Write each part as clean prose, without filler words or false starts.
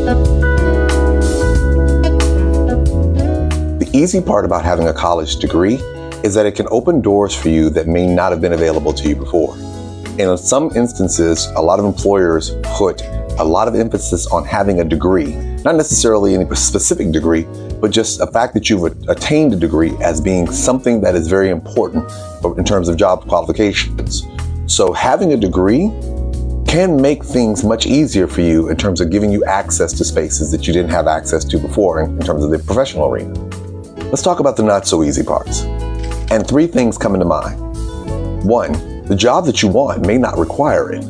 The easy part about having a college degree is that it can open doors for you that may not have been available to you before. And in some instances, a lot of employers put a lot of emphasis on having a degree, not necessarily any specific degree, but just the fact that you've attained a degree as being something that is very important in terms of job qualifications. So having a degree can make things much easier for you in terms of giving you access to spaces that you didn't have access to before in terms of the professional arena. Let's talk about the not so easy parts. And 3 things come into mind. 1, the job that you want may not require it.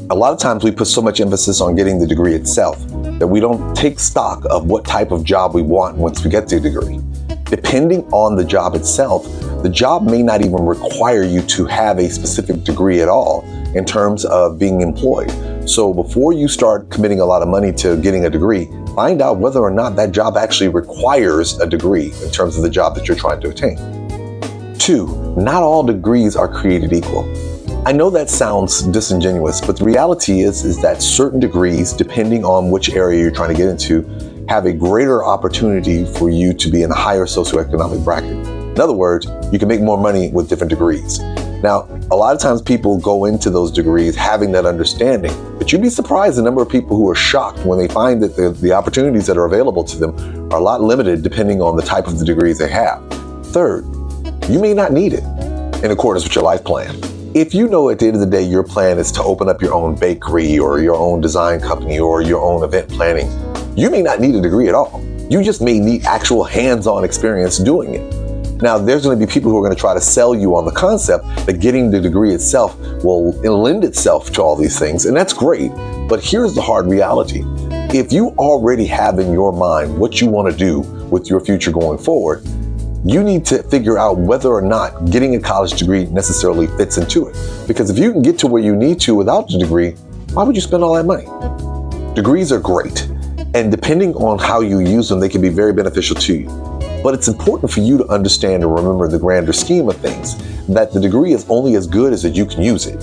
A lot of times we put so much emphasis on getting the degree itself that we don't take stock of what type of job we want once we get the degree. Depending on the job itself, the job may not even require you to have a specific degree at all in terms of being employed. So before you start committing a lot of money to getting a degree, find out whether or not that job actually requires a degree in terms of the job that you're trying to attain. 2, not all degrees are created equal. I know that sounds disingenuous, but the reality is that certain degrees, depending on which area you're trying to get into, have a greater opportunity for you to be in a higher socioeconomic bracket. In other words, you can make more money with different degrees. Now, a lot of times people go into those degrees having that understanding, but you'd be surprised the number of people who are shocked when they find that the opportunities that are available to them are a lot limited depending on the type of the degrees they have. 3rd, you may not need it in accordance with your life plan. If you know at the end of the day your plan is to open up your own bakery or your own design company or your own event planning, you may not need a degree at all. You just may need actual hands-on experience doing it. Now, there's going to be people who are going to try to sell you on the concept that getting the degree itself will lend itself to all these things, and that's great. But here's the hard reality. If you already have in your mind what you want to do with your future going forward, you need to figure out whether or not getting a college degree necessarily fits into it. Because if you can get to where you need to without the degree, why would you spend all that money? Degrees are great, and depending on how you use them, they can be very beneficial to you. But it's important for you to understand and remember the grander scheme of things, that the degree is only as good as that you can use it.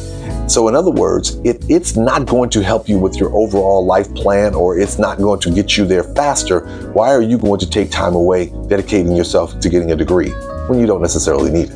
So in other words, if it's not going to help you with your overall life plan, or it's not going to get you there faster, why are you going to take time away dedicating yourself to getting a degree when you don't necessarily need it?